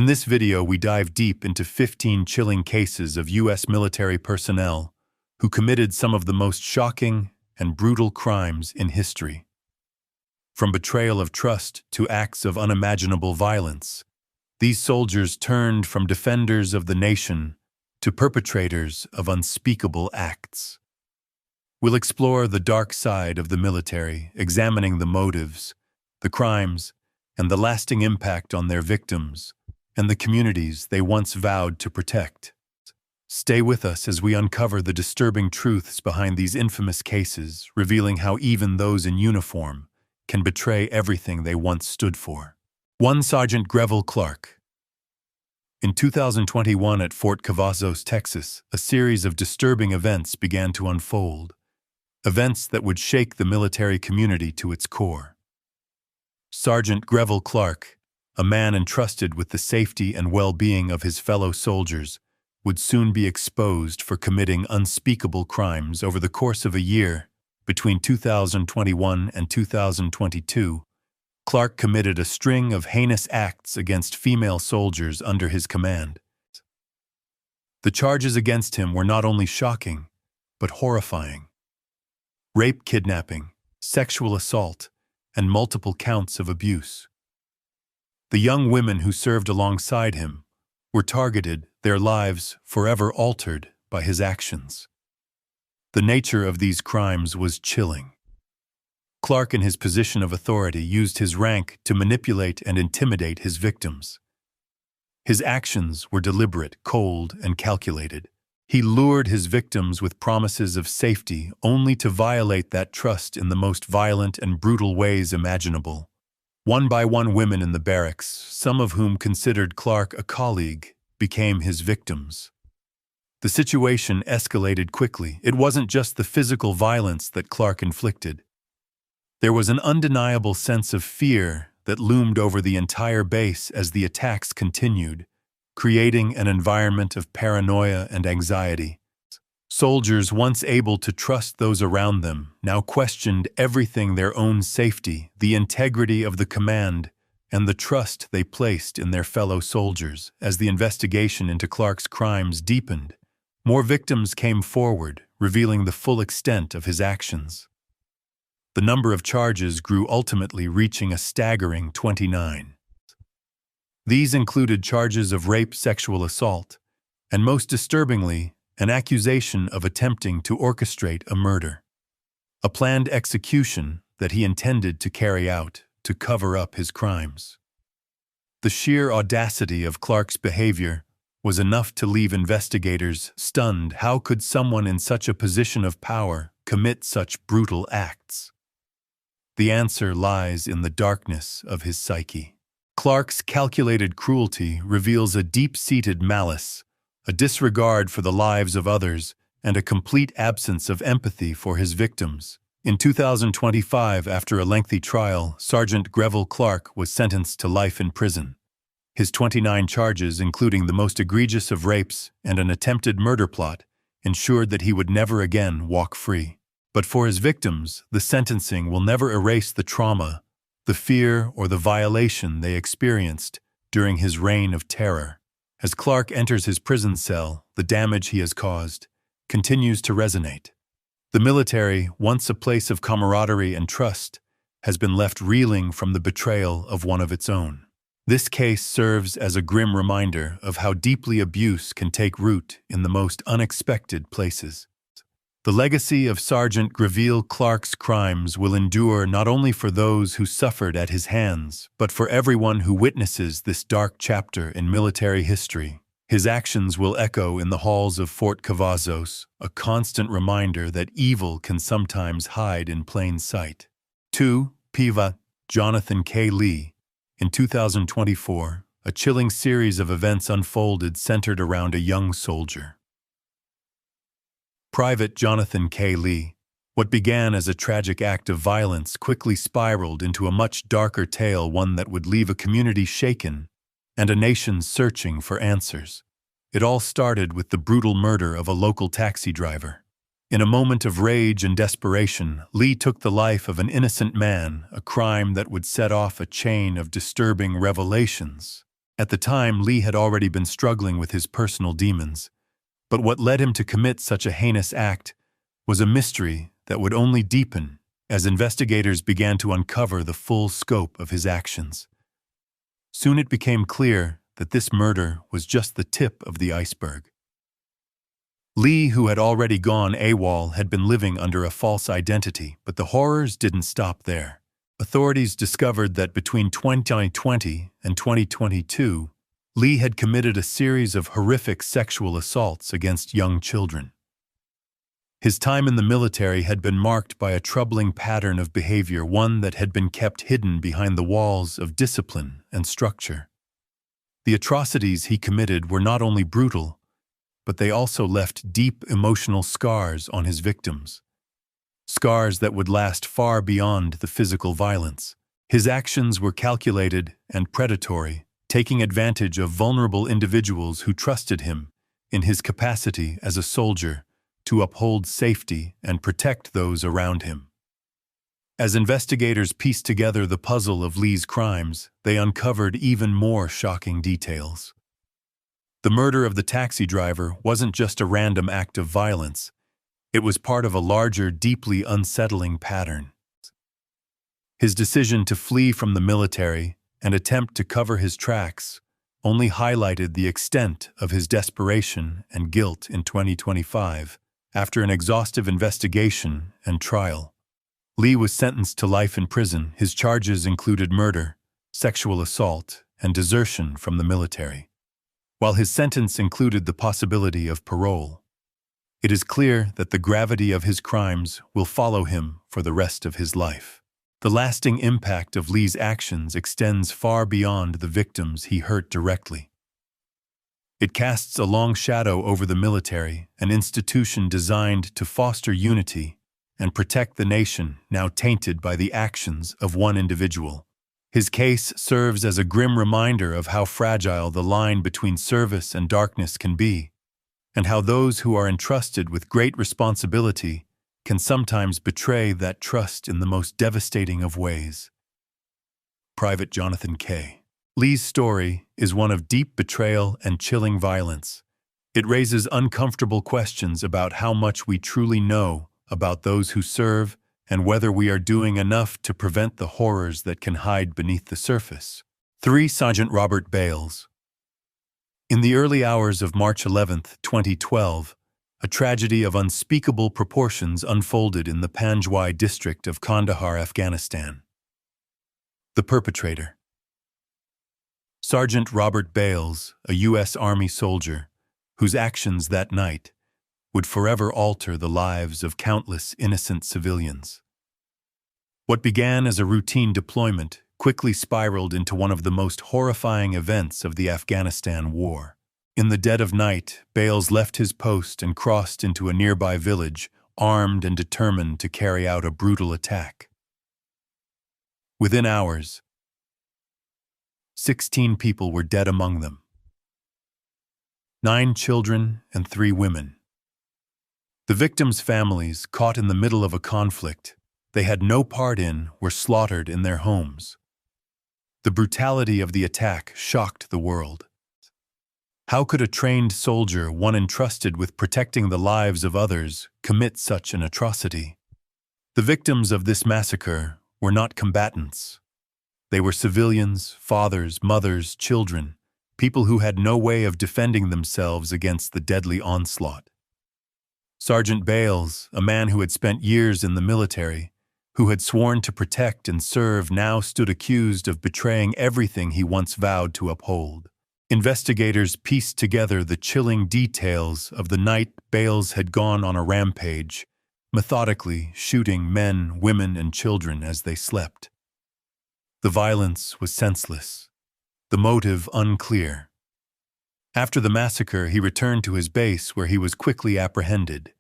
In this video, we dive deep into 15 chilling cases of U.S. military personnel who committed some of the most shocking and brutal crimes in history. From betrayal of trust to acts of unimaginable violence, these soldiers turned from defenders of the nation to perpetrators of unspeakable acts. We'll explore the dark side of the military, examining the motives, the crimes, and the lasting impact on their victims and the communities they once vowed to protect. Stay with us as we uncover the disturbing truths behind these infamous cases, revealing how even those in uniform can betray everything they once stood for. 1. Sergeant Grl Clark. In 2021 at Fort Cavazos, Texas, a series of disturbing events began to unfold. Events that would shake the military community to its core. Sergeant Grl Clark, a man entrusted with the safety and well-being of his fellow soldiers, would soon be exposed for committing unspeakable crimes. Over the course of a year, between 2021 and 2022, Clark committed a string of heinous acts against female soldiers under his command. The charges against him were not only shocking, but horrifying. Rape, kidnapping, sexual assault, and multiple counts of abuse. The young women who served alongside him were targeted, their lives forever altered by his actions. The nature of these crimes was chilling. Clark, in his position of authority, used his rank to manipulate and intimidate his victims. His actions were deliberate, cold, and calculated. He lured his victims with promises of safety only to violate that trust in the most violent and brutal ways imaginable. One by one, women in the barracks, some of whom considered Clark a colleague, became his victims. The situation escalated quickly. It wasn't just the physical violence that Clark inflicted. There was an undeniable sense of fear that loomed over the entire base as the attacks continued, creating an environment of paranoia and anxiety. Soldiers, once able to trust those around them, now questioned everything: their own safety, the integrity of the command, and the trust they placed in their fellow soldiers. As the investigation into Clark's crimes deepened, more victims came forward, revealing the full extent of his actions. The number of charges grew, ultimately reaching a staggering 29. These included charges of rape, sexual assault, and most disturbingly, an accusation of attempting to orchestrate a murder. A planned execution that he intended to carry out to cover up his crimes. The sheer audacity of Clark's behavior was enough to leave investigators stunned. How could someone in such a position of power commit such brutal acts? The answer lies in the darkness of his psyche. Clark's calculated cruelty reveals a deep-seated malice, a disregard for the lives of others, and a complete absence of empathy for his victims. In 2025, after a lengthy trial, Sergeant Grl Clark was sentenced to life in prison. His 29 charges, including the most egregious of rapes and an attempted murder plot, ensured that he would never again walk free. But for his victims, the sentencing will never erase the trauma, the fear, or the violation they experienced during his reign of terror. As Clark enters his prison cell, the damage he has caused continues to resonate. The military, once a place of camaraderie and trust, has been left reeling from the betrayal of one of its own. This case serves as a grim reminder of how deeply abuse can take root in the most unexpected places. The legacy of Sergeant Grl Clark's crimes will endure not only for those who suffered at his hands, but for everyone who witnesses this dark chapter in military history. His actions will echo in the halls of Fort Cavazos, a constant reminder that evil can sometimes hide in plain sight. 2. Piva, Jonathan K. Lee. In 2024, a chilling series of events unfolded centered around a young soldier. Private Jonathan K. Lee. What began as a tragic act of violence quickly spiraled into a much darker tale, one that would leave a community shaken and a nation searching for answers. It all started with the brutal murder of a local taxi driver. In a moment of rage and desperation, Lee took the life of an innocent man, a crime that would set off a chain of disturbing revelations. At the time, Lee had already been struggling with his personal demons, but what led him to commit such a heinous act was a mystery that would only deepen as investigators began to uncover the full scope of his actions. Soon it became clear that this murder was just the tip of the iceberg. Lee, who had already gone AWOL, had been living under a false identity, but the horrors didn't stop there. Authorities discovered that between 2020 and 2022, Lee had committed a series of horrific sexual assaults against young children. His time in the military had been marked by a troubling pattern of behavior, one that had been kept hidden behind the walls of discipline and structure. The atrocities he committed were not only brutal, but they also left deep emotional scars on his victims. Scars that would last far beyond the physical violence. His actions were calculated and predatory, taking advantage of vulnerable individuals who trusted him in his capacity as a soldier to uphold safety and protect those around him. As investigators pieced together the puzzle of Lee's crimes, they uncovered even more shocking details. The murder of the taxi driver wasn't just a random act of violence. It was part of a larger, deeply unsettling pattern. His decision to flee from the military and attempt to cover his tracks only highlighted the extent of his desperation and guilt in 2025. After an exhaustive investigation and trial, Lee was sentenced to life in prison. His charges included murder, sexual assault, and desertion from the military. While his sentence included the possibility of parole, it is clear that the gravity of his crimes will follow him for the rest of his life. The lasting impact of Lee's actions extends far beyond the victims he hurt directly. It casts a long shadow over the military, an institution designed to foster unity and protect the nation now tainted by the actions of one individual. His case serves as a grim reminder of how fragile the line between service and darkness can be, and how those who are entrusted with great responsibility can sometimes betray that trust in the most devastating of ways. Private Jonathan K. Lee's story is one of deep betrayal and chilling violence. It raises uncomfortable questions about how much we truly know about those who serve and whether we are doing enough to prevent the horrors that can hide beneath the surface. 3. Sergeant Robert Bales. In the early hours of March 11, 2012, a tragedy of unspeakable proportions unfolded in the Panjwai district of Kandahar, Afghanistan. The perpetrator. Sergeant Robert Bales, a U.S. Army soldier, whose actions that night would forever alter the lives of countless innocent civilians. What began as a routine deployment quickly spiraled into one of the most horrifying events of the Afghanistan war. In the dead of night, Bales left his post and crossed into a nearby village, armed and determined to carry out a brutal attack. Within hours, 16 people were dead among them. 9 children and 3 women. The victims' families, caught in the middle of a conflict they had no part in, were slaughtered in their homes. The brutality of the attack shocked the world. How could a trained soldier, one entrusted with protecting the lives of others, commit such an atrocity? The victims of this massacre were not combatants. They were civilians, fathers, mothers, children, people who had no way of defending themselves against the deadly onslaught. Sergeant Bales, a man who had spent years in the military, who had sworn to protect and serve, now stood accused of betraying everything he once vowed to uphold. Investigators pieced together the chilling details of the night Bales had gone on a rampage, methodically shooting men, women, and children as they slept. The violence was senseless, the motive unclear. After the massacre, he returned to his base where he was quickly apprehended,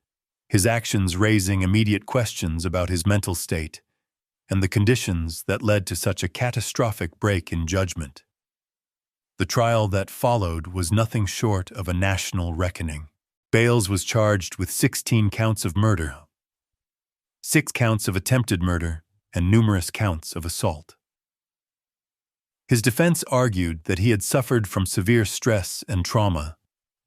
his actions raising immediate questions about his mental state and the conditions that led to such a catastrophic break in judgment. The trial that followed was nothing short of a national reckoning. Bales was charged with 16 counts of murder, 6 counts of attempted murder, and numerous counts of assault. His defense argued that he had suffered from severe stress and trauma,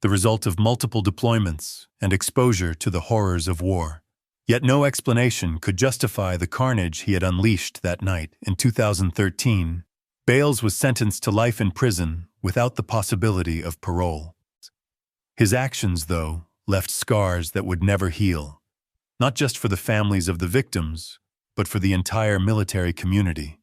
the result of multiple deployments and exposure to the horrors of war. Yet no explanation could justify the carnage he had unleashed that night. In 2013, Bales was sentenced to life in prison without the possibility of parole. His actions, though, left scars that would never heal, not just for the families of the victims, but for the entire military community.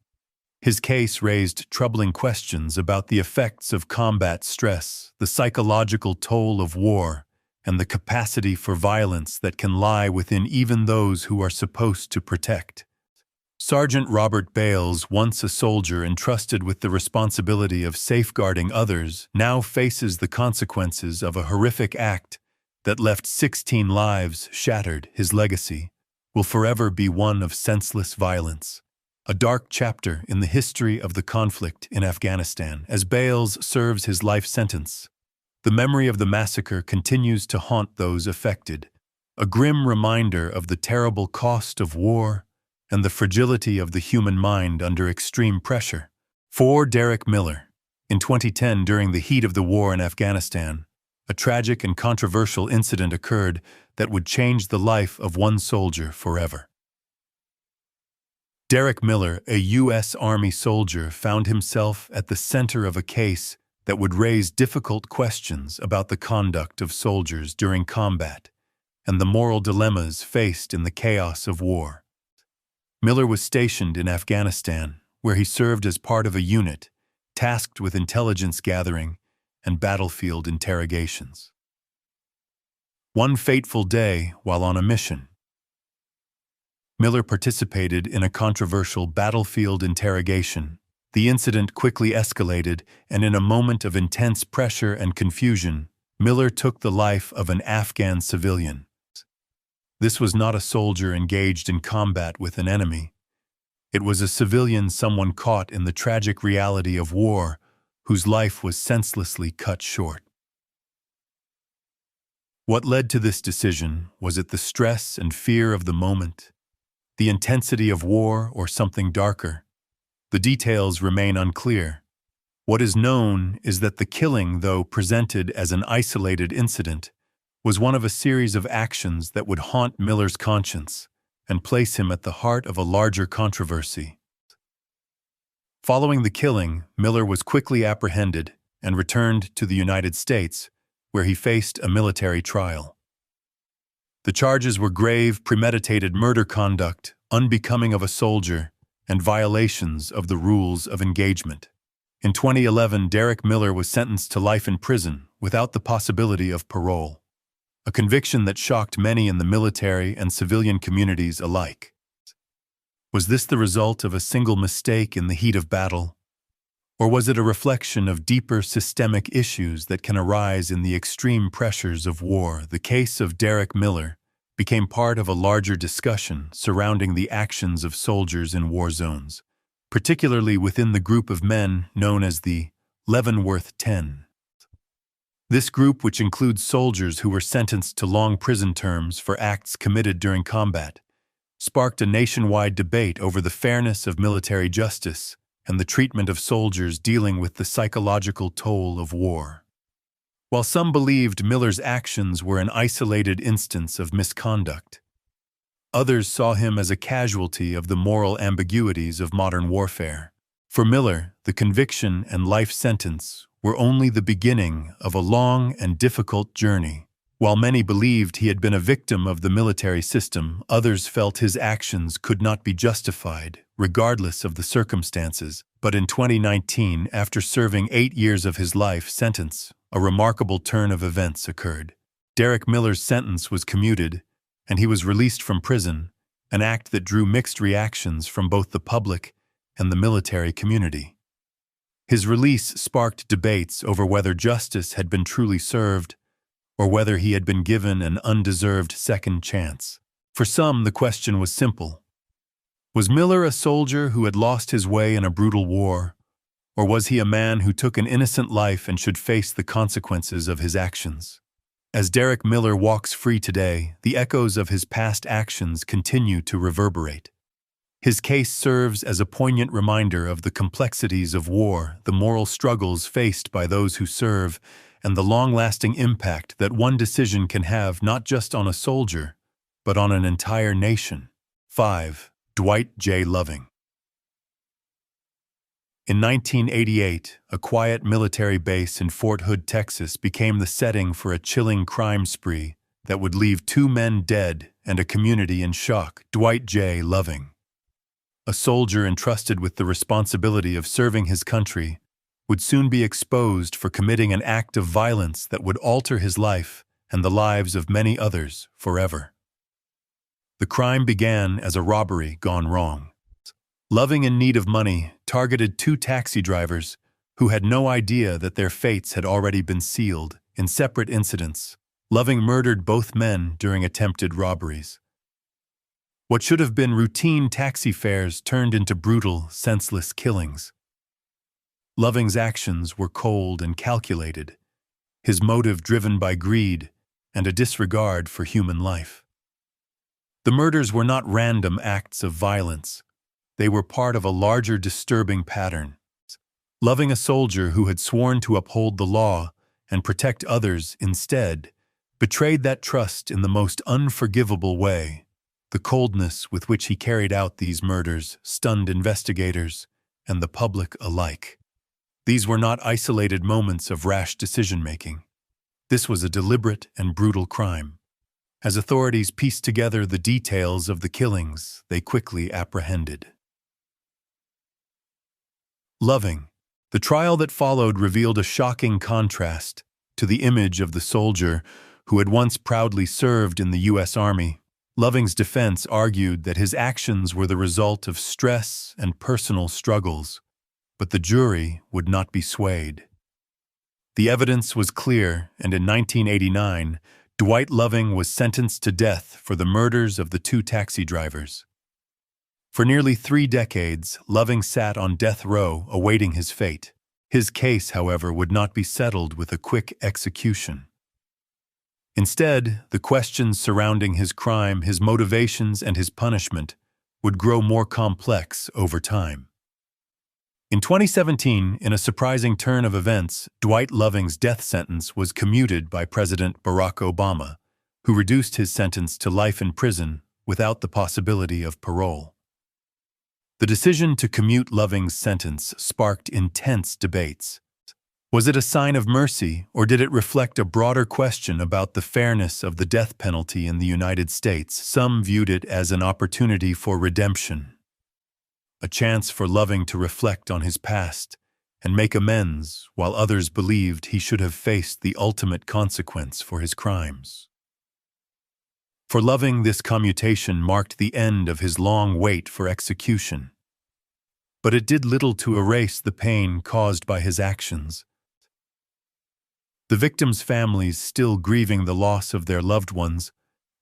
His case raised troubling questions about the effects of combat stress, the psychological toll of war, and the capacity for violence that can lie within even those who are supposed to protect. Sergeant Robert Bales, once a soldier entrusted with the responsibility of safeguarding others, now faces the consequences of a horrific act that left 16 lives shattered. His legacy will forever be one of senseless violence, a dark chapter in the history of the conflict in Afghanistan. As Bales serves his life sentence, the memory of the massacre continues to haunt those affected, a grim reminder of the terrible cost of war and the fragility of the human mind under extreme pressure. For Derek Miller, in 2010, during the heat of the war in Afghanistan, a tragic and controversial incident occurred that would change the life of one soldier forever. Derek Miller, a U.S. Army soldier, found himself at the center of a case that would raise difficult questions about the conduct of soldiers during combat and the moral dilemmas faced in the chaos of war. Miller was stationed in Afghanistan, where he served as part of a unit tasked with intelligence gathering and battlefield interrogations. One fateful day, while on a mission, Miller participated in a controversial battlefield interrogation. The incident quickly escalated, and in a moment of intense pressure and confusion, Miller took the life of an Afghan civilian. This was not a soldier engaged in combat with an enemy. It was a civilian, someone caught in the tragic reality of war, whose life was senselessly cut short. What led to this decision? Was it the stress and fear of the moment, the intensity of war, or something darker? The details remain unclear. What is known is that the killing, though presented as an isolated incident, was one of a series of actions that would haunt Miller's conscience and place him at the heart of a larger controversy. Following the killing, Miller was quickly apprehended and returned to the United States, where he faced a military trial. The charges were grave, premeditated murder conduct, unbecoming of a soldier, and violations of the rules of engagement. In 2011, Derek Miller was sentenced to life in prison without the possibility of parole, a conviction that shocked many in the military and civilian communities alike. Was this the result of a single mistake in the heat of battle? Or was it a reflection of deeper systemic issues that can arise in the extreme pressures of war? The case of Derek Miller became part of a larger discussion surrounding the actions of soldiers in war zones, particularly within the group of men known as the Leavenworth 10. This group, which includes soldiers who were sentenced to long prison terms for acts committed during combat, sparked a nationwide debate over the fairness of military justice and the treatment of soldiers dealing with the psychological toll of war. While some believed Miller's actions were an isolated instance of misconduct, others saw him as a casualty of the moral ambiguities of modern warfare. For Miller, the conviction and life sentence were only the beginning of a long and difficult journey. While many believed he had been a victim of the military system, others felt his actions could not be justified, regardless of the circumstances. But in 2019, after serving 8 years of his life sentence, a remarkable turn of events occurred. Derek Miller's sentence was commuted, and he was released from prison, an act that drew mixed reactions from both the public and the military community. His release sparked debates over whether justice had been truly served, or whether he had been given an undeserved second chance. For some, the question was simple. Was Miller a soldier who had lost his way in a brutal war, or was he a man who took an innocent life and should face the consequences of his actions? As Derek Miller walks free today, the echoes of his past actions continue to reverberate. His case serves as a poignant reminder of the complexities of war, the moral struggles faced by those who serve, and the long-lasting impact that one decision can have not just on a soldier, but on an entire nation. 5. Dwight J. Loving. In 1988, a quiet military base in Fort Hood, Texas, became the setting for a chilling crime spree that would leave 2 men dead and a community in shock. Dwight J. Loving, a soldier entrusted with the responsibility of serving his country, would soon be exposed for committing an act of violence that would alter his life and the lives of many others forever. The crime began as a robbery gone wrong. Loving, in need of money, targeted 2 taxi drivers who had no idea that their fates had already been sealed. In separate incidents, Loving murdered both men during attempted robberies. What should have been routine taxi fares turned into brutal, senseless killings. Loving's actions were cold and calculated, his motive driven by greed and a disregard for human life. The murders were not random acts of violence. They were part of a larger disturbing pattern. Loving, a soldier who had sworn to uphold the law and protect others instead, betrayed that trust in the most unforgivable way. The coldness with which he carried out these murders stunned investigators and the public alike. These were not isolated moments of rash decision-making. This was a deliberate and brutal crime. As authorities pieced together the details of the killings, they quickly apprehended Loving. The trial that followed revealed a shocking contrast to the image of the soldier who had once proudly served in the U.S. Army. Loving's defense argued that his actions were the result of stress and personal struggles, but the jury would not be swayed. The evidence was clear, and in 1989, Dwight Loving was sentenced to death for the murders of the 2 taxi drivers. For nearly 3 decades, Loving sat on death row awaiting his fate. His case, however, would not be settled with a quick execution. Instead, the questions surrounding his crime, his motivations, and his punishment would grow more complex over time. In 2017, in a surprising turn of events, Dwight Loving's death sentence was commuted by President Barack Obama, who reduced his sentence to life in prison without the possibility of parole. The decision to commute Loving's sentence sparked intense debates. Was it a sign of mercy, or did it reflect a broader question about the fairness of the death penalty in the United States? Some viewed it as an opportunity for redemption, a chance for Loving to reflect on his past and make amends, while others believed he should have faced the ultimate consequence for his crimes. For Loving, this commutation marked the end of his long wait for execution. But it did little to erase the pain caused by his actions. The victims' families, still grieving the loss of their loved ones,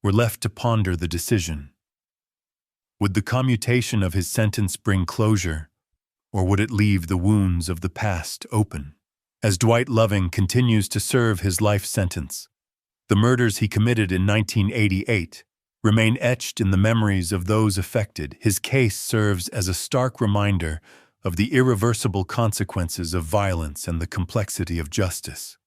were left to ponder the decision. Would the commutation of his sentence bring closure, or would it leave the wounds of the past open? As Dwight Loving continues to serve his life sentence, the murders he committed in 1988 remain etched in the memories of those affected. His case serves as a stark reminder of the irreversible consequences of violence and the complexity of justice.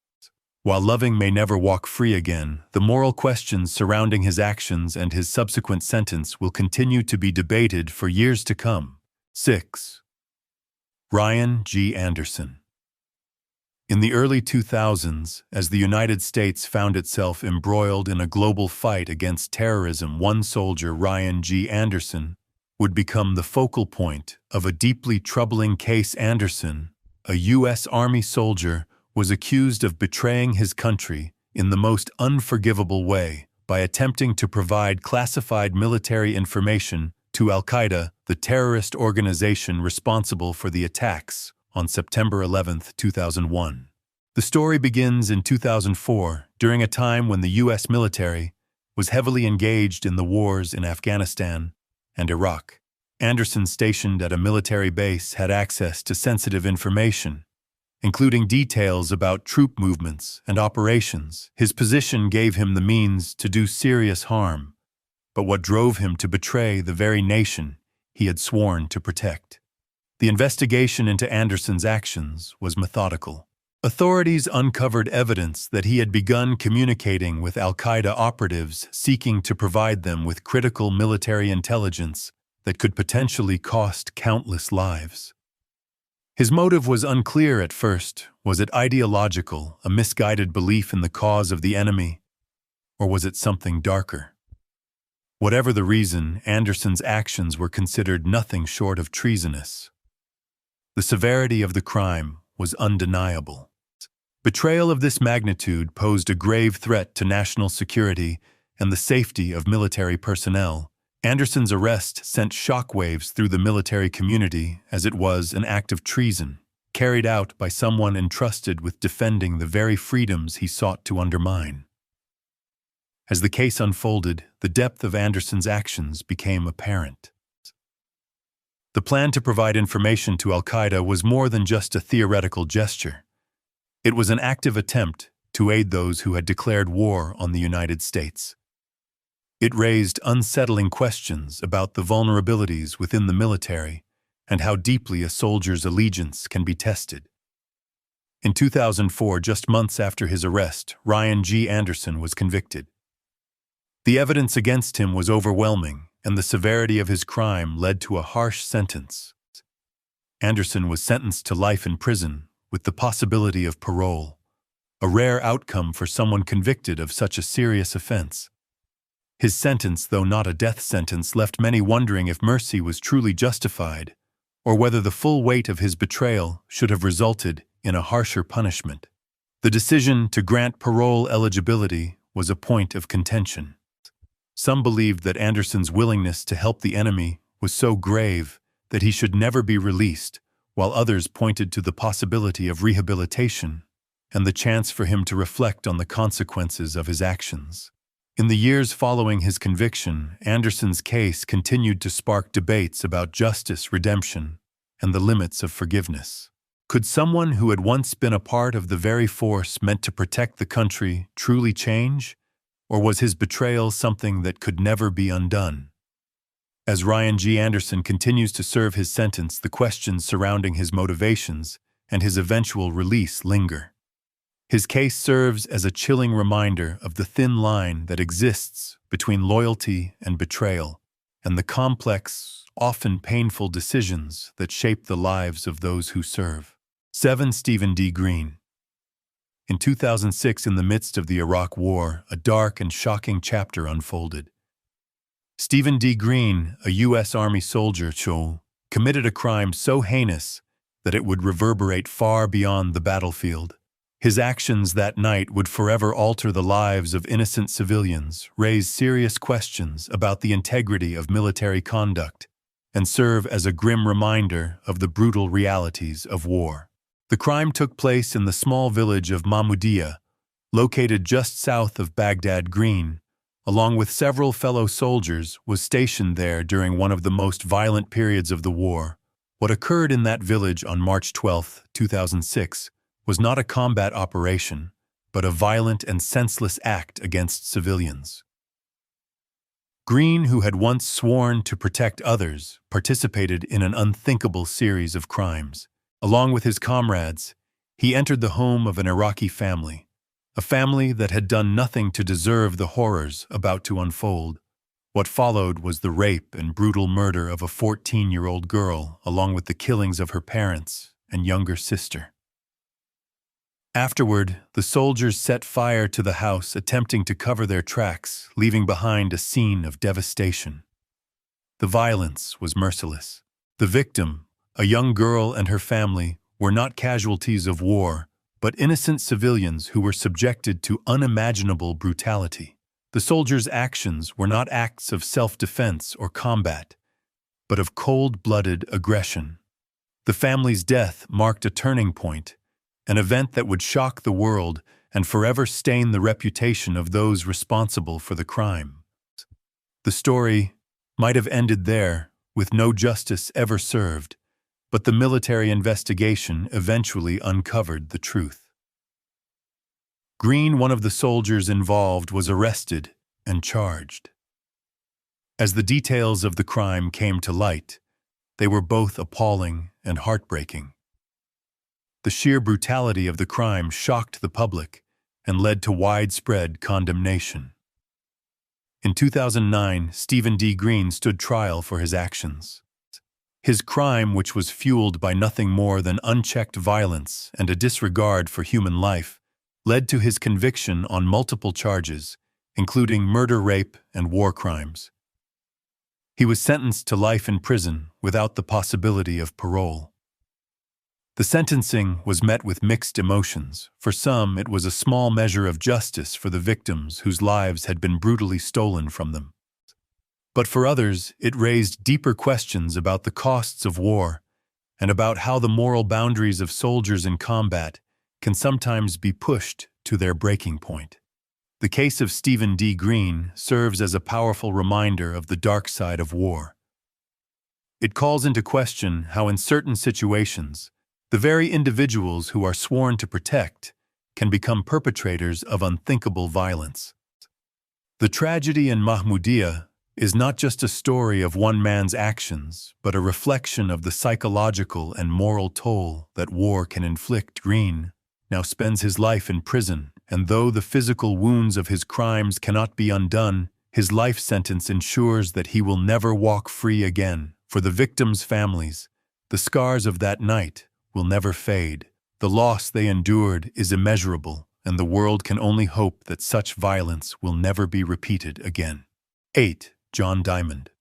While Loving may never walk free again, the moral questions surrounding his actions and his subsequent sentence will continue to be debated for years to come. 6. Ryan G. Anderson. In the early 2000s, as the United States found itself embroiled in a global fight against terrorism, one soldier, Ryan G. Anderson, would become the focal point of a deeply troubling case. Anderson, a U.S. Army soldier, was accused of betraying his country in the most unforgivable way by attempting to provide classified military information to al-Qaeda, the terrorist organization responsible for the attacks on September 11, 2001. The story begins in 2004, during a time when the U.S. military was heavily engaged in the wars in Afghanistan and Iraq. Anderson, stationed at a military base, had access to sensitive information, including details about troop movements and operations. His position gave him the means to do serious harm, but what drove him to betray the very nation he had sworn to protect. The investigation into Anderson's actions was methodical. Authorities uncovered evidence that he had begun communicating with al-Qaeda operatives seeking to provide them with critical military intelligence that could potentially cost countless lives. His motive was unclear at first. Was it ideological, a misguided belief in the cause of the enemy, or was it something darker? Whatever the reason, Anderson's actions were considered nothing short of treasonous. The severity of the crime was undeniable. Betrayal of this magnitude posed a grave threat to national security and the safety of military personnel. Anderson's arrest sent shockwaves through the military community as it was an act of treason, carried out by someone entrusted with defending the very freedoms he sought to undermine. As the case unfolded, the depth of Anderson's actions became apparent. The plan to provide information to al-Qaeda was more than just a theoretical gesture. It was an active attempt to aid those who had declared war on the United States. It raised unsettling questions about the vulnerabilities within the military and how deeply a soldier's allegiance can be tested. In 2004, just months after his arrest, Ryan G. Anderson was convicted. The evidence against him was overwhelming, and the severity of his crime led to a harsh sentence. Anderson was sentenced to life in prison with the possibility of parole, a rare outcome for someone convicted of such a serious offense. His sentence, though not a death sentence, left many wondering if mercy was truly justified, or whether the full weight of his betrayal should have resulted in a harsher punishment. The decision to grant parole eligibility was a point of contention. Some believed that Anderson's willingness to help the enemy was so grave that he should never be released, while others pointed to the possibility of rehabilitation and the chance for him to reflect on the consequences of his actions. In the years following his conviction, Anderson's case continued to spark debates about justice, redemption, and the limits of forgiveness. Could someone who had once been a part of the very force meant to protect the country truly change, or was his betrayal something that could never be undone? As Ryan G. Anderson continues to serve his sentence, the questions surrounding his motivations and his eventual release linger. His case serves as a chilling reminder of the thin line that exists between loyalty and betrayal, and the complex, often painful decisions that shape the lives of those who serve. 7. Stephen D. Green. In 2006, in the midst of the Iraq War, a dark and shocking chapter unfolded. Stephen D. Green, a U.S. Army soldier, committed a crime so heinous that it would reverberate far beyond the battlefield. His actions that night would forever alter the lives of innocent civilians, raise serious questions about the integrity of military conduct, and serve as a grim reminder of the brutal realities of war. The crime took place in the small village of Mahmoudiya, located just south of Baghdad. Green, along with several fellow soldiers, was stationed there during one of the most violent periods of the war. What occurred in that village on March 12, 2006, was not a combat operation, but a violent and senseless act against civilians. Green, who had once sworn to protect others, participated in an unthinkable series of crimes. Along with his comrades, he entered the home of an Iraqi family, a family that had done nothing to deserve the horrors about to unfold. What followed was the rape and brutal murder of a 14-year-old girl, along with the killings of her parents and younger sister. Afterward, the soldiers set fire to the house, attempting to cover their tracks, leaving behind a scene of devastation. The violence was merciless. The victim, a young girl, and her family were not casualties of war, but innocent civilians who were subjected to unimaginable brutality. The soldiers' actions were not acts of self-defense or combat, but of cold-blooded aggression. The family's death marked a turning point, an event that would shock the world and forever stain the reputation of those responsible for the crime. The story might have ended there, with no justice ever served, but the military investigation eventually uncovered the truth. Green, one of the soldiers involved, was arrested and charged. As the details of the crime came to light, They were both appalling and heartbreaking. The sheer brutality of the crime shocked the public and led to widespread condemnation. In 2009, Stephen D. Green stood trial for his actions. His crime, which was fueled by nothing more than unchecked violence and a disregard for human life, led to his conviction on multiple charges, including murder, rape, and war crimes. He was sentenced to life in prison without the possibility of parole. The sentencing was met with mixed emotions. For some, it was a small measure of justice for the victims whose lives had been brutally stolen from them. But for others, it raised deeper questions about the costs of war and about how the moral boundaries of soldiers in combat can sometimes be pushed to their breaking point. The case of Stephen D. Green serves as a powerful reminder of the dark side of war. It calls into question how in certain situations, the very individuals who are sworn to protect can become perpetrators of unthinkable violence. The tragedy in Mahmoudiya is not just a story of one man's actions, but a reflection of the psychological and moral toll that war can inflict. Green now spends his life in prison, and though the physical wounds of his crimes cannot be undone, his life sentence ensures that he will never walk free again. For the victims' families, the scars of that night will never fade. The loss they endured is immeasurable, and the world can only hope that such violence will never be repeated again. 8. John Diamond.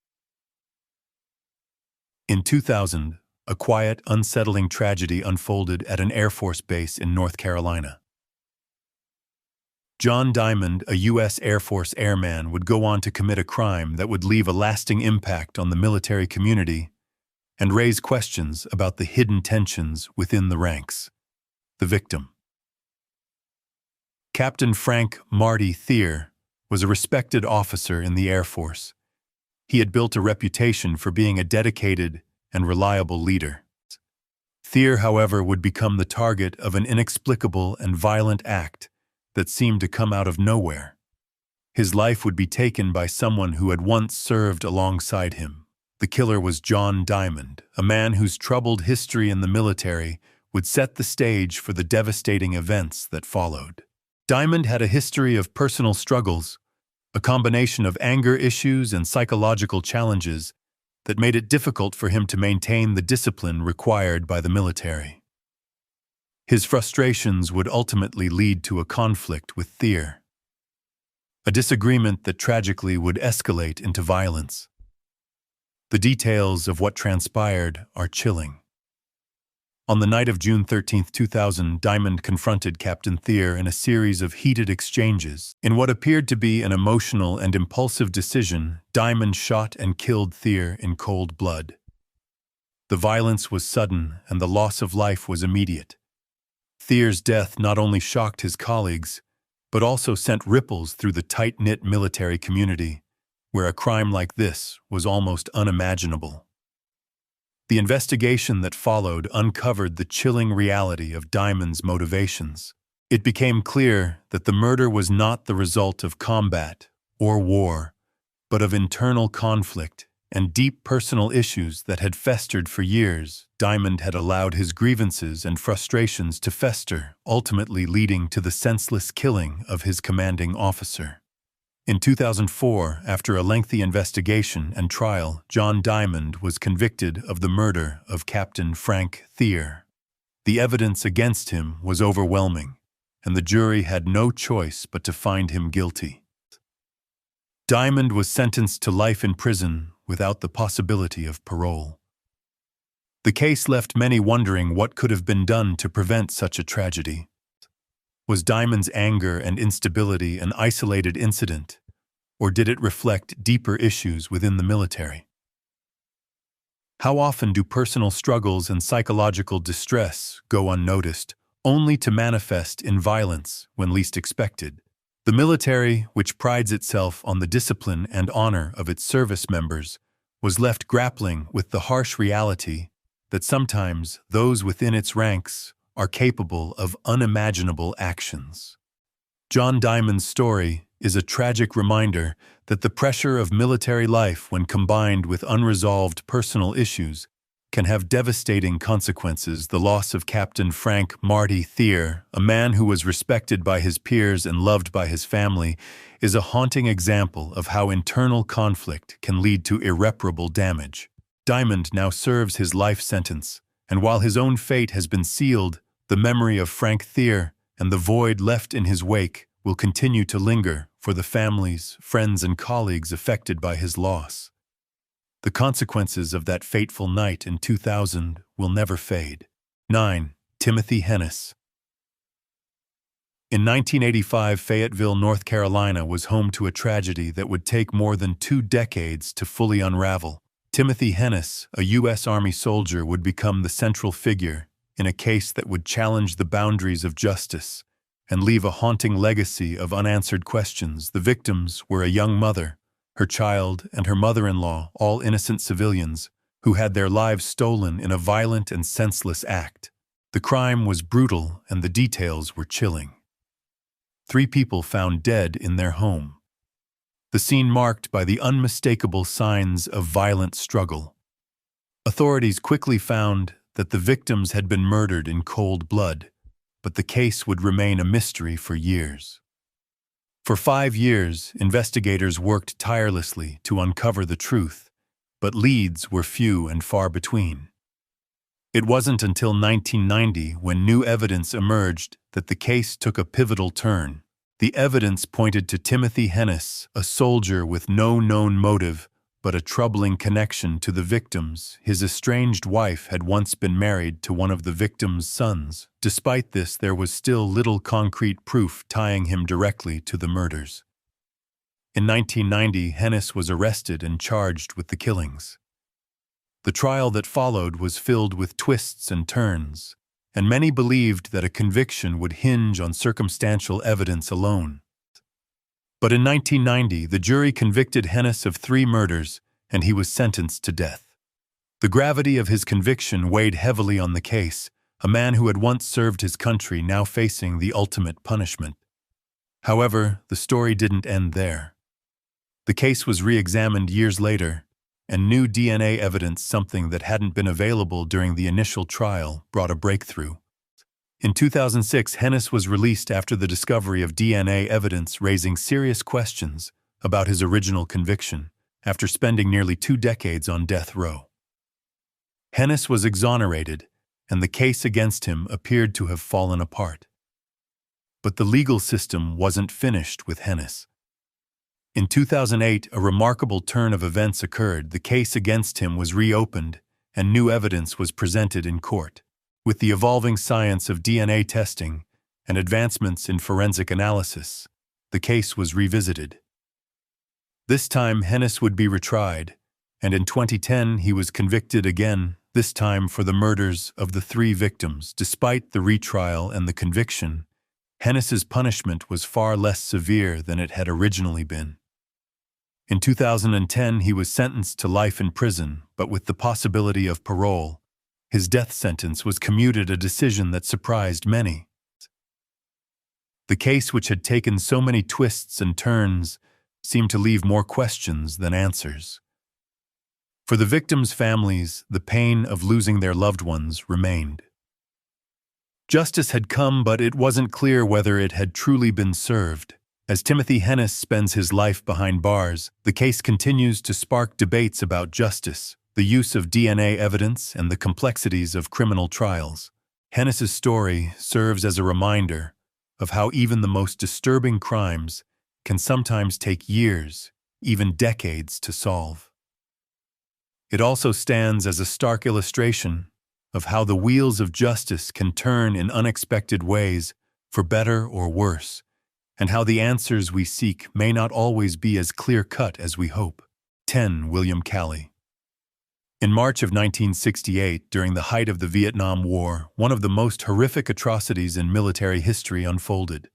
In 2000, a quiet, unsettling tragedy unfolded at an Air Force base in North Carolina. John Diamond, a U.S. Air Force airman, would go on to commit a crime that would leave a lasting impact on the military community and raise questions about the hidden tensions within the ranks. The victim. Captain Frank "Marty" Thier was a respected officer in the Air Force. He had built a reputation for being a dedicated and reliable leader. Thier, however, would become the target of an inexplicable and violent act that seemed to come out of nowhere. His life would be taken by someone who had once served alongside him. The killer was John Diamond, a man whose troubled history in the military would set the stage for the devastating events that followed. Diamond had a history of personal struggles, a combination of anger issues and psychological challenges that made it difficult for him to maintain the discipline required by the military. His frustrations would ultimately lead to a conflict with Thier, a disagreement that tragically would escalate into violence. The details of what transpired are chilling. On the night of June 13, 2000, Diamond confronted Captain Thier in a series of heated exchanges. In what appeared to be an emotional and impulsive decision, Diamond shot and killed Thier in cold blood. The violence was sudden and the loss of life was immediate. Thier's death not only shocked his colleagues, but also sent ripples through the tight-knit military community, where a crime like this was almost unimaginable. The investigation that followed uncovered the chilling reality of Diamond's motivations. It became clear that the murder was not the result of combat or war, but of internal conflict and deep personal issues that had festered for years. Diamond had allowed his grievances and frustrations to fester, ultimately leading to the senseless killing of his commanding officer. In 2004, after a lengthy investigation and trial, John Diamond was convicted of the murder of Captain Frank Thier. The evidence against him was overwhelming, and the jury had no choice but to find him guilty. Diamond was sentenced to life in prison without the possibility of parole. The case left many wondering what could have been done to prevent such a tragedy. Was Diamond's anger and instability an isolated incident, or did it reflect deeper issues within the military? How often do personal struggles and psychological distress go unnoticed, only to manifest in violence when least expected? The military, which prides itself on the discipline and honor of its service members, was left grappling with the harsh reality that sometimes those within its ranks are capable of unimaginable actions. John Diamond's story is a tragic reminder that the pressure of military life, when combined with unresolved personal issues, can have devastating consequences. The loss of Captain Frank Marty Thier, a man who was respected by his peers and loved by his family, is a haunting example of how internal conflict can lead to irreparable damage. Diamond now serves his life sentence, and while his own fate has been sealed, the memory of Frank Thier and the void left in his wake will continue to linger for the families, friends, and colleagues affected by his loss. The consequences of that fateful night in 2000 will never fade. 9. Timothy Hennis. In 1985, Fayetteville, North Carolina was home to a tragedy that would take more than 2 decades to fully unravel. Timothy Hennis, a U.S. Army soldier, would become the central figure in a case that would challenge the boundaries of justice and leave a haunting legacy of unanswered questions. The victims were a young mother, her child, and her mother-in-law, all innocent civilians, who had their lives stolen in a violent and senseless act. The crime was brutal and the details were chilling. 3 people found dead in their home. The scene marked by the unmistakable signs of violent struggle. Authorities quickly found that the victims had been murdered in cold blood, but the case would remain a mystery for years. For 5 years, investigators worked tirelessly to uncover the truth, but leads were few and far between. It wasn't until 1990, when new evidence emerged, that the case took a pivotal turn. The evidence pointed to Timothy Hennis, a soldier with no known motive, but a troubling connection to the victims. His estranged wife had once been married to one of the victims' sons. Despite this, there was still little concrete proof tying him directly to the murders. In 1990, Hennis was arrested and charged with the killings. The trial that followed was filled with twists and turns, and many believed that a conviction would hinge on circumstantial evidence alone. But in 1990, the jury convicted Hennis of 3 murders, and he was sentenced to death. The gravity of his conviction weighed heavily on the case, a man who had once served his country now facing the ultimate punishment. However, the story didn't end there. The case was re-examined years later, and new DNA evidence, something that hadn't been available during the initial trial, brought a breakthrough. In 2006, Hennis was released after the discovery of DNA evidence raising serious questions about his original conviction, after spending nearly 2 decades on death row. Hennis was exonerated, and the case against him appeared to have fallen apart. But the legal system wasn't finished with Hennis. In 2008, a remarkable turn of events occurred. The case against him was reopened, and new evidence was presented in court. With the evolving science of DNA testing and advancements in forensic analysis, the case was revisited. This time, Hennis would be retried, and in 2010 he was convicted again, this time for the murders of the 3 victims. Despite the retrial and the conviction, Hennis's punishment was far less severe than it had originally been. In 2010, he was sentenced to life in prison, but with the possibility of parole. His death sentence was commuted, a decision that surprised many. The case, which had taken so many twists and turns, seemed to leave more questions than answers. For the victims' families, the pain of losing their loved ones remained. Justice had come, but it wasn't clear whether it had truly been served. As Timothy Hennis spends his life behind bars, the case continues to spark debates about justice, the use of DNA evidence, and the complexities of criminal trials. Hennis's story serves as a reminder of how even the most disturbing crimes can sometimes take years, even decades, to solve. It also stands as a stark illustration of how the wheels of justice can turn in unexpected ways, for better or worse, and how the answers we seek may not always be as clear-cut as we hope. 10. William Calley. In March of 1968, during the height of the Vietnam War, one of the most horrific atrocities in military history unfolded.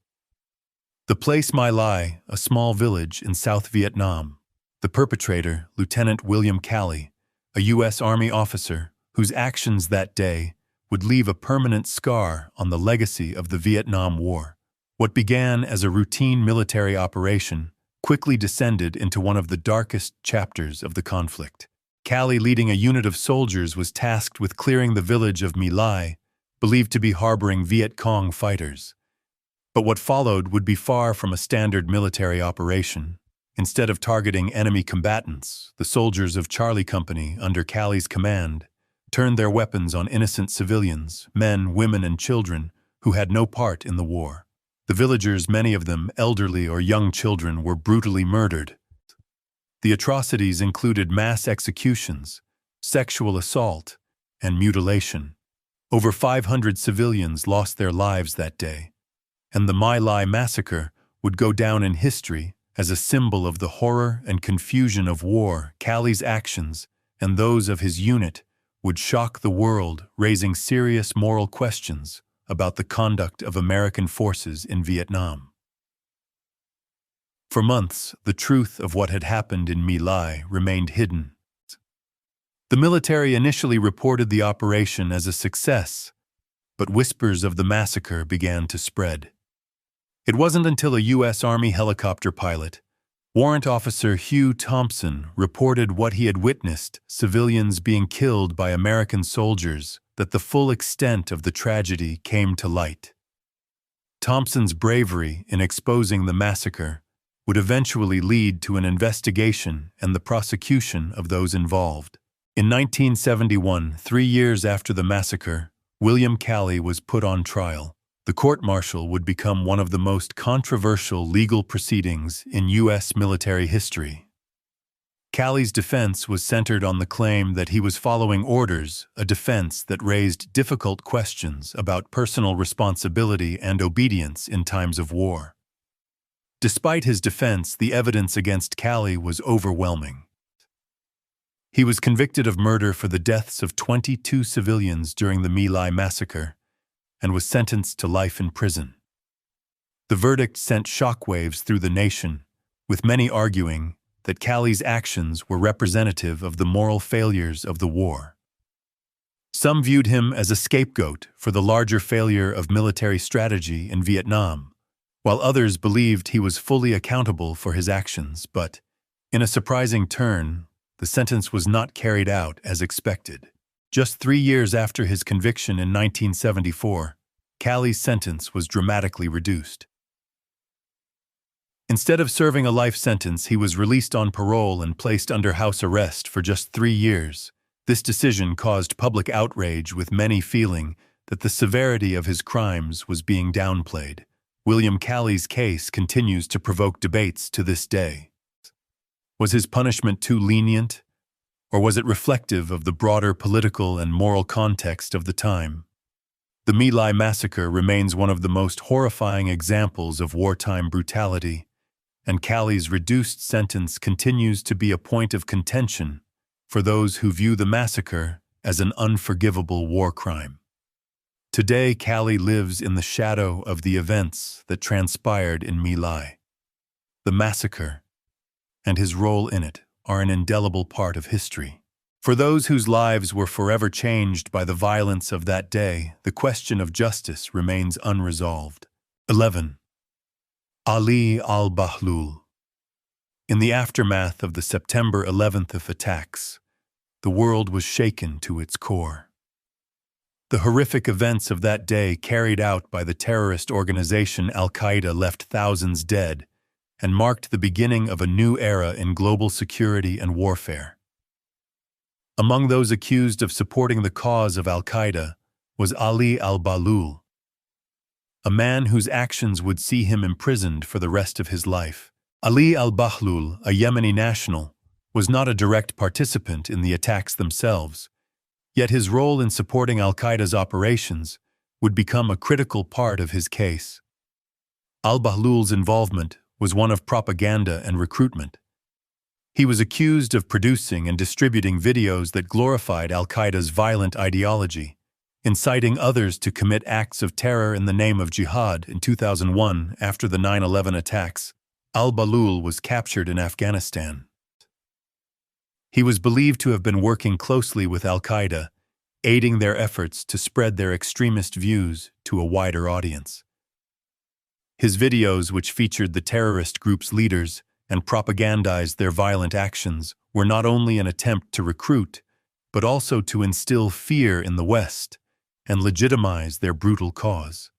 The place My Lai, a small village in South Vietnam. The perpetrator, Lieutenant William Calley, a U.S. Army officer whose actions that day would leave a permanent scar on the legacy of the Vietnam War. What began as a routine military operation quickly descended into one of the darkest chapters of the conflict. Calley, leading a unit of soldiers, was tasked with clearing the village of My Lai, believed to be harboring Viet Cong fighters. But what followed would be far from a standard military operation. Instead of targeting enemy combatants, the soldiers of Charlie Company, under Calley's command, turned their weapons on innocent civilians, men, women, and children, who had no part in the war. The villagers, many of them elderly or young children, were brutally murdered. The atrocities included mass executions, sexual assault, and mutilation. Over 500 civilians lost their lives that day, and the My Lai massacre would go down in history as a symbol of the horror and confusion of war. Calley's actions and those of his unit would shock the world, raising serious moral questions about the conduct of American forces in Vietnam. For months, the truth of what had happened in My Lai remained hidden. The military initially reported the operation as a success, but whispers of the massacre began to spread. It wasn't until a U.S. Army helicopter pilot, Warrant Officer Hugh Thompson, reported what he had witnessed, civilians being killed by American soldiers, that the full extent of the tragedy came to light. Thompson's bravery in exposing the massacre would eventually lead to an investigation and the prosecution of those involved. In 1971, 3 years after the massacre, William Calley was put on trial. The court-martial would become one of the most controversial legal proceedings in U.S. military history. Calley's defense was centered on the claim that he was following orders, a defense that raised difficult questions about personal responsibility and obedience in times of war. Despite his defense, the evidence against Calley was overwhelming. He was convicted of murder for the deaths of 22 civilians during the My Lai massacre and was sentenced to life in prison. The verdict sent shockwaves through the nation, with many arguing that Calley's actions were representative of the moral failures of the war. Some viewed him as a scapegoat for the larger failure of military strategy in Vietnam, while others believed he was fully accountable for his actions. But, in a surprising turn, the sentence was not carried out as expected. Just 3 years after his conviction in 1974, Calley's sentence was dramatically reduced. Instead of serving a life sentence, he was released on parole and placed under house arrest for just 3 years. This decision caused public outrage, with many feeling that the severity of his crimes was being downplayed. William Calley's case continues to provoke debates to this day. Was his punishment too lenient, or was it reflective of the broader political and moral context of the time? The My Lai massacre remains one of the most horrifying examples of wartime brutality, and Calley's reduced sentence continues to be a point of contention for those who view the massacre as an unforgivable war crime. Today, Calley lives in the shadow of the events that transpired in My Lai. The massacre and his role in it are an indelible part of history. For those whose lives were forever changed by the violence of that day, the question of justice remains unresolved. 11. Ali al-Bahlul. In the aftermath of the September 11th attacks, the world was shaken to its core. The horrific events of that day, carried out by the terrorist organization al-Qaeda, left thousands dead and marked the beginning of a new era in global security and warfare. Among those accused of supporting the cause of al-Qaeda was Ali al-Bahlul, a man whose actions would see him imprisoned for the rest of his life. Ali al-Bahlul, a Yemeni national, was not a direct participant in the attacks themselves, yet his role in supporting al-Qaeda's operations would become a critical part of his case. Al-Bahlul's involvement was one of propaganda and recruitment. He was accused of producing and distributing videos that glorified al-Qaeda's violent ideology, inciting others to commit acts of terror in the name of jihad. In 2001, after the 9/11 attacks, al-Bahlul was captured in Afghanistan. He was believed to have been working closely with al-Qaeda, aiding their efforts to spread their extremist views to a wider audience. His videos, which featured the terrorist group's leaders, and propagandized their violent actions were not only an attempt to recruit, but also to instill fear in the West and legitimize their brutal cause.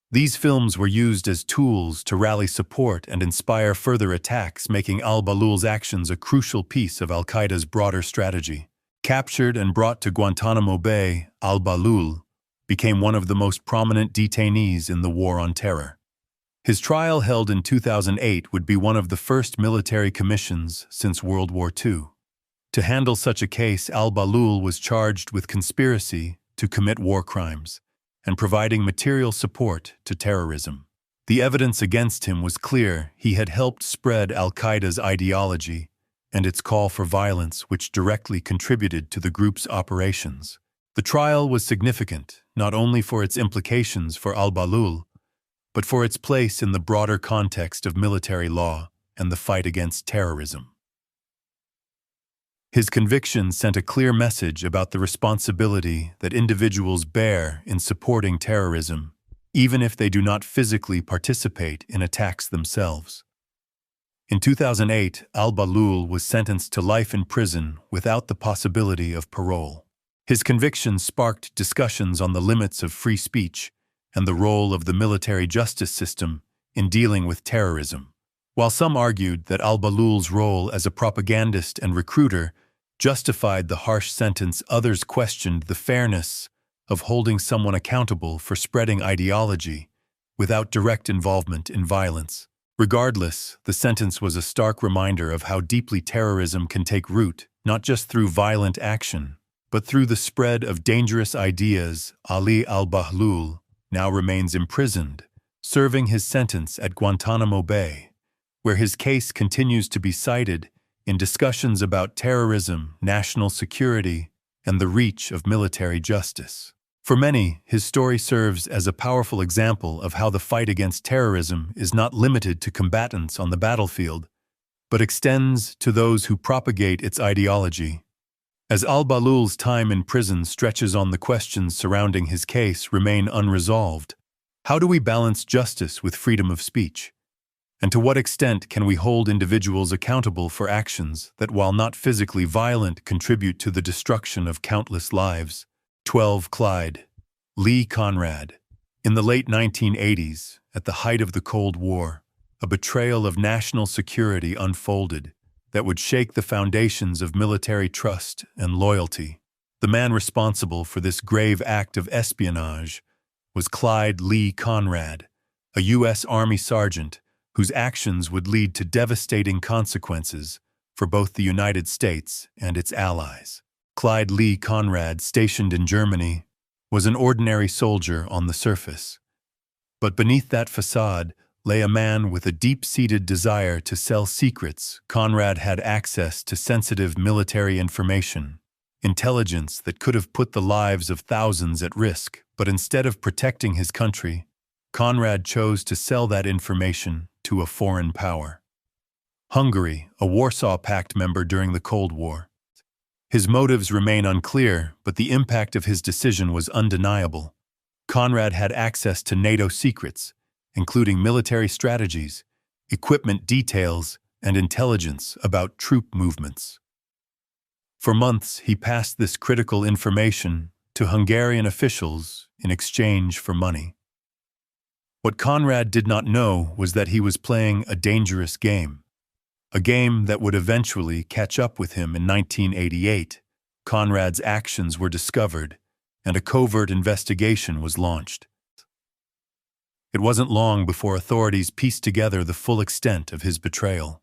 These films were used as tools to rally support and inspire further attacks, making al-Bahlul's actions a crucial piece of al-Qaeda's broader strategy. Captured and brought to Guantanamo Bay, al-Bahlul became one of the most prominent detainees in the War on Terror. His trial, held in 2008, would be one of the first military commissions since World War II. To handle such a case, al-Bahlul was charged with conspiracy to commit war crimes and providing material support to terrorism. The evidence against him was clear. He had helped spread al-Qaeda's ideology and its call for violence, which directly contributed to the group's operations. The trial was significant, not only for its implications for al-Bahlul, but for its place in the broader context of military law and the fight against terrorism. His conviction sent a clear message about the responsibility that individuals bear in supporting terrorism, even if they do not physically participate in attacks themselves. In 2008, al-Bahlul was sentenced to life in prison without the possibility of parole. His conviction sparked discussions on the limits of free speech and the role of the military justice system in dealing with terrorism. While some argued that al-Bahlul's role as a propagandist and recruiter justified the harsh sentence, others questioned the fairness of holding someone accountable for spreading ideology without direct involvement in violence. Regardless, the sentence was a stark reminder of how deeply terrorism can take root, not just through violent action, but through the spread of dangerous ideas. Ali al-Bahlul now remains imprisoned, serving his sentence at Guantanamo Bay, where his case continues to be cited in discussions about terrorism, national security, and the reach of military justice. For many, his story serves as a powerful example of how the fight against terrorism is not limited to combatants on the battlefield, but extends to those who propagate its ideology. As al-Bahlul's time in prison stretches on, the questions surrounding his case remain unresolved. How do we balance justice with freedom of speech? And to what extent can we hold individuals accountable for actions that, while not physically violent, contribute to the destruction of countless lives? 12. Clyde Lee Conrad. In the late 1980s, at the height of the Cold War, a betrayal of national security unfolded that would shake the foundations of military trust and loyalty. The man responsible for this grave act of espionage was Clyde Lee Conrad, a U.S. Army sergeant whose actions would lead to devastating consequences for both the United States and its allies. Clyde Lee Conrad, stationed in Germany, was an ordinary soldier on the surface. But beneath that facade lay a man with a deep-seated desire to sell secrets. Conrad had access to sensitive military information, intelligence that could have put the lives of thousands at risk, but instead of protecting his country, Conrad chose to sell that information to a foreign power. Hungary, a Warsaw Pact member during the Cold War. His motives remain unclear, but the impact of his decision was undeniable. Conrad had access to NATO secrets, including military strategies, equipment details, and intelligence about troop movements. For months, he passed this critical information to Hungarian officials in exchange for money. What Conrad did not know was that he was playing a dangerous game. A game that would eventually catch up with him in 1988. Conrad's actions were discovered, and a covert investigation was launched. It wasn't long before authorities pieced together the full extent of his betrayal.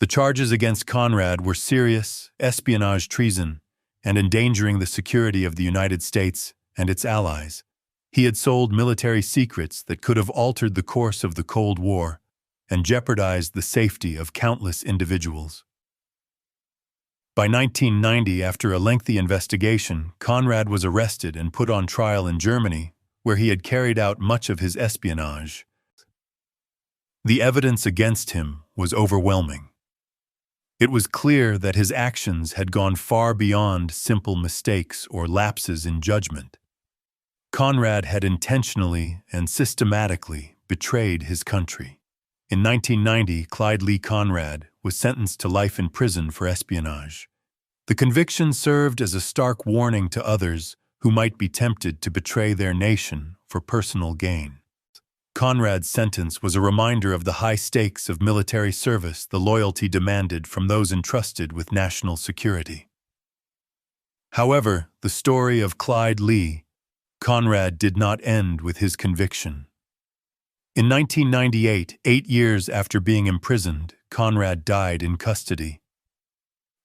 The charges against Conrad were serious: espionage, treason, and endangering the security of the United States and its allies. He had sold military secrets that could have altered the course of the Cold War and jeopardized the safety of countless individuals. By 1990, after a lengthy investigation, Conrad was arrested and put on trial in Germany, where he had carried out much of his espionage. The evidence against him was overwhelming. It was clear that his actions had gone far beyond simple mistakes or lapses in judgment. Conrad had intentionally and systematically betrayed his country. In 1990, Clyde Lee Conrad was sentenced to life in prison for espionage. The conviction served as a stark warning to others who might be tempted to betray their nation for personal gain. Conrad's sentence was a reminder of the high stakes of military service the loyalty demanded from those entrusted with national security. However, the story of Clyde Lee Conrad did not end with his conviction. In 1998, 8 years after being imprisoned, Conrad died in custody.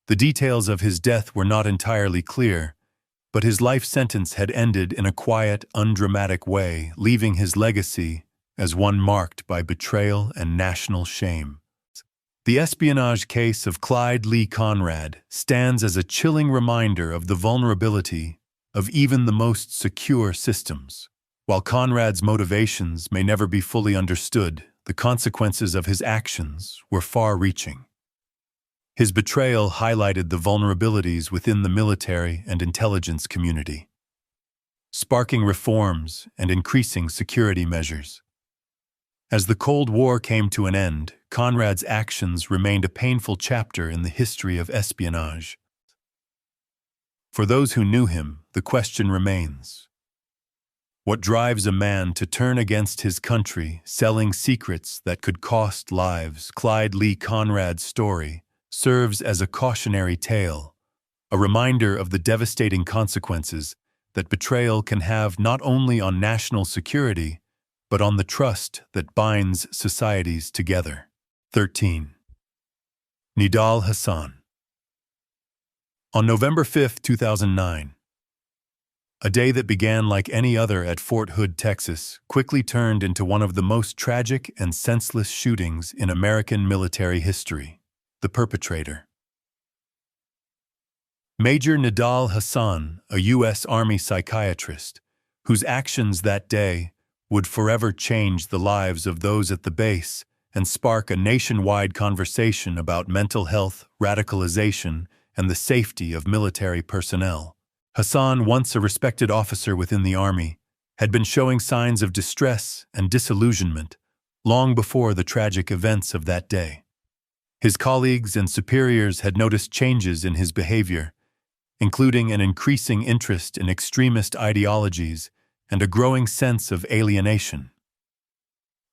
The details of his death were not entirely clear, but his life sentence had ended in a quiet, undramatic way, leaving his legacy as one marked by betrayal and national shame. The espionage case of Clyde Lee Conrad stands as a chilling reminder of the vulnerability of even the most secure systems. While Conrad's motivations may never be fully understood, the consequences of his actions were far-reaching. His betrayal highlighted the vulnerabilities within the military and intelligence community, sparking reforms and increasing security measures. As the Cold War came to an end, Conrad's actions remained a painful chapter in the history of espionage. For those who knew him, the question remains: what drives a man to turn against his country, selling secrets that could cost lives? Clyde Lee Conrad's story serves as a cautionary tale, a reminder of the devastating consequences that betrayal can have not only on national security, but on the trust that binds societies together. 13. Nidal Hassan. On November 5, 2009, a day that began like any other at Fort Hood, Texas, quickly turned into one of the most tragic and senseless shootings in American military history. The perpetrator. Major Nidal Hassan, a U.S. Army psychiatrist, whose actions that day would forever change the lives of those at the base and spark a nationwide conversation about mental health, radicalization, and the safety of military personnel. Hassan, once a respected officer within the Army, had been showing signs of distress and disillusionment long before the tragic events of that day. His colleagues and superiors had noticed changes in his behavior, including an increasing interest in extremist ideologies and a growing sense of alienation.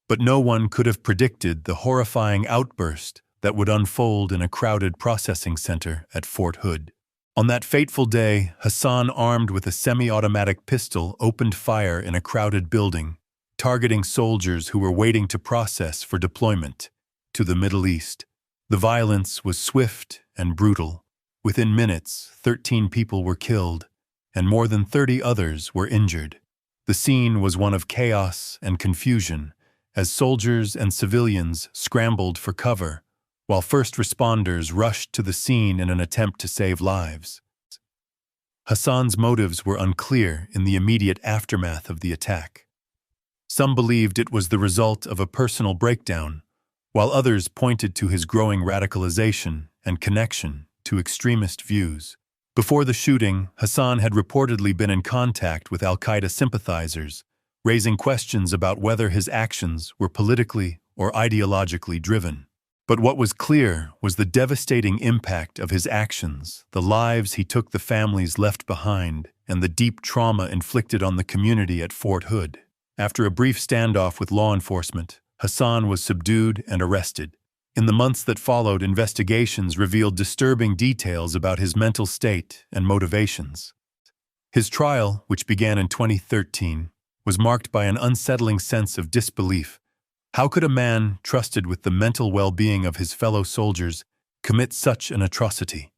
But no one could have predicted the horrifying outburst that would unfold in a crowded processing center at Fort Hood. On that fateful day, Hassan, armed with a semi-automatic pistol, opened fire in a crowded building, targeting soldiers who were waiting to process for deployment to the Middle East. The violence was swift and brutal. Within minutes, 13 people were killed, and more than 30 others were injured. The scene was one of chaos and confusion, as soldiers and civilians scrambled for cover, while first responders rushed to the scene in an attempt to save lives. Hassan's motives were unclear in the immediate aftermath of the attack. Some believed it was the result of a personal breakdown, while others pointed to his growing radicalization and connection to extremist views. Before the shooting, Hassan had reportedly been in contact with al-Qaeda sympathizers, raising questions about whether his actions were politically or ideologically driven. But what was clear was the devastating impact of his actions, the lives he took, the families left behind, and the deep trauma inflicted on the community at Fort Hood. After a brief standoff with law enforcement, Hassan was subdued and arrested. In the months that followed, investigations revealed disturbing details about his mental state and motivations. His trial, which began in 2013, was marked by an unsettling sense of disbelief. How could a man trusted with the mental well-being of his fellow soldiers commit such an atrocity?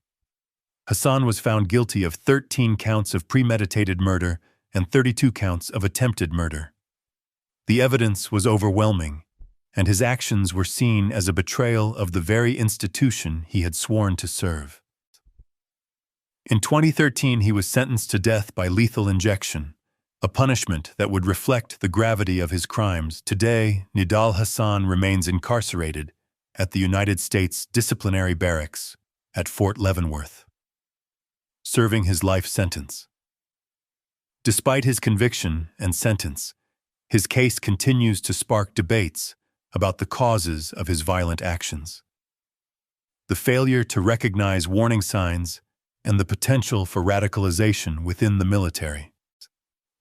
Hassan was found guilty of 13 counts of premeditated murder and 32 counts of attempted murder. The evidence was overwhelming, and his actions were seen as a betrayal of the very institution he had sworn to serve. In 2013, he was sentenced to death by lethal injection, a punishment that would reflect the gravity of his crimes. Today, Nidal Hassan remains incarcerated at the United States Disciplinary Barracks at Fort Leavenworth, serving his life sentence. Despite his conviction and sentence, his case continues to spark debates about the causes of his violent actions. The failure to recognize warning signs and the potential for radicalization within the military.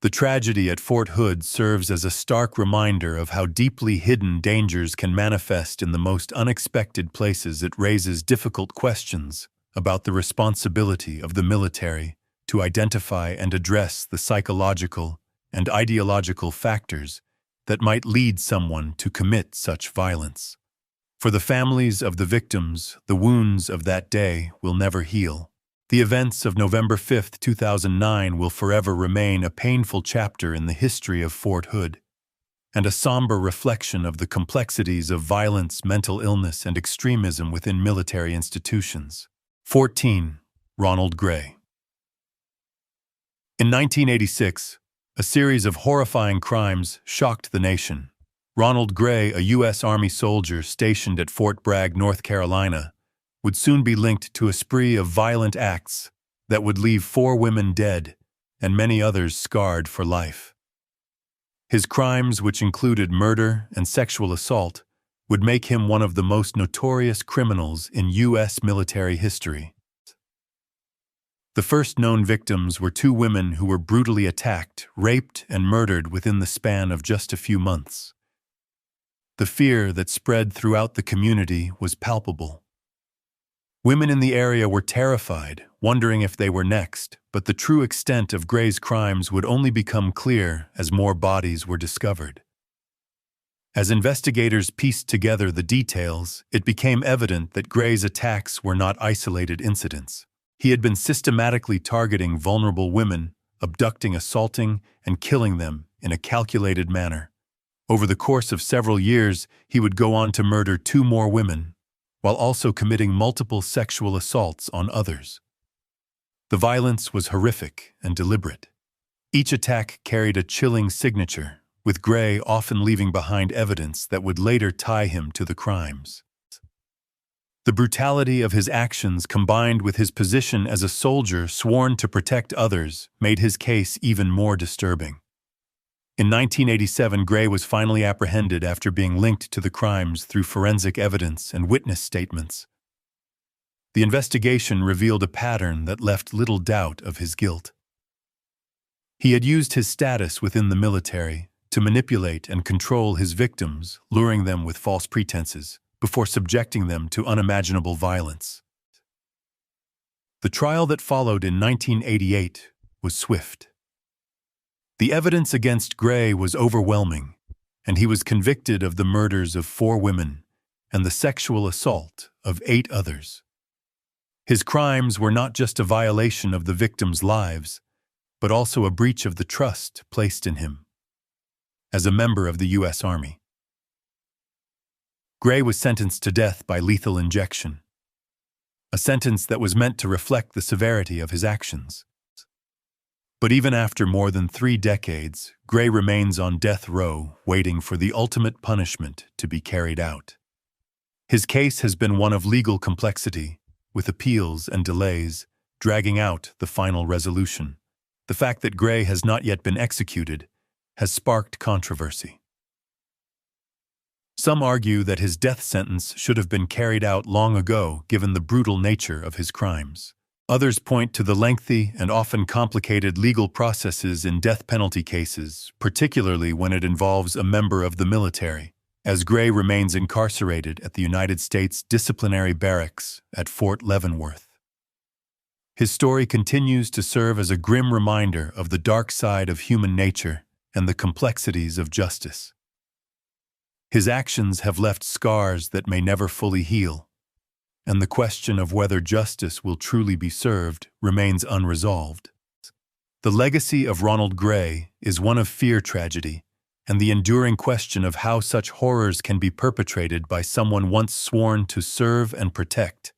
The tragedy at Fort Hood serves as a stark reminder of how deeply hidden dangers can manifest in the most unexpected places. It raises difficult questions about the responsibility of the military to identify and address the psychological and ideological factors that might lead someone to commit such violence. For the families of the victims, the wounds of that day will never heal. The events of November 5, 2009 will forever remain a painful chapter in the history of Fort Hood, and a somber reflection of the complexities of violence, mental illness, and extremism within military institutions. 14. Ronald Gray. In 1986, a series of horrifying crimes shocked the nation. Ronald Gray, a U.S. Army soldier stationed at Fort Bragg, North Carolina, would soon be linked to a spree of violent acts that would leave 4 women dead and many others scarred for life. His crimes, which included murder and sexual assault, would make him one of the most notorious criminals in U.S. military history. The first known victims were 2 women who were brutally attacked, raped, and murdered within the span of just a few months. The fear that spread throughout the community was palpable. Women in the area were terrified, wondering if they were next, but the true extent of Gray's crimes would only become clear as more bodies were discovered. As investigators pieced together the details, it became evident that Gray's attacks were not isolated incidents. He had been systematically targeting vulnerable women, abducting, assaulting, and killing them in a calculated manner. Over the course of several years, he would go on to murder 2 more women, while also committing multiple sexual assaults on others. The violence was horrific and deliberate. Each attack carried a chilling signature, with Gray often leaving behind evidence that would later tie him to the crimes. The brutality of his actions, combined with his position as a soldier sworn to protect others, made his case even more disturbing. In 1987, Gray was finally apprehended after being linked to the crimes through forensic evidence and witness statements. The investigation revealed a pattern that left little doubt of his guilt. He had used his status within the military to manipulate and control his victims, luring them with false pretenses, before subjecting them to unimaginable violence. The trial that followed in 1988 was swift. The evidence against Gray was overwhelming, and he was convicted of the murders of 4 women and the sexual assault of 8 others. His crimes were not just a violation of the victims' lives, but also a breach of the trust placed in him. As a member of the U.S. Army, Gray was sentenced to death by lethal injection, a sentence that was meant to reflect the severity of his actions. But even after more than 3 decades, Gray remains on death row, waiting for the ultimate punishment to be carried out. His case has been one of legal complexity, with appeals and delays dragging out the final resolution. The fact that Gray has not yet been executed has sparked controversy. Some argue that his death sentence should have been carried out long ago, given the brutal nature of his crimes. Others point to the lengthy and often complicated legal processes in death penalty cases, particularly when it involves a member of the military, as Gray remains incarcerated at the United States Disciplinary Barracks at Fort Leavenworth. His story continues to serve as a grim reminder of the dark side of human nature and the complexities of justice. His actions have left scars that may never fully heal, and the question of whether justice will truly be served remains unresolved. The legacy of Ronald Gray is one of fear, tragedy, and the enduring question of how such horrors can be perpetrated by someone once sworn to serve and protect.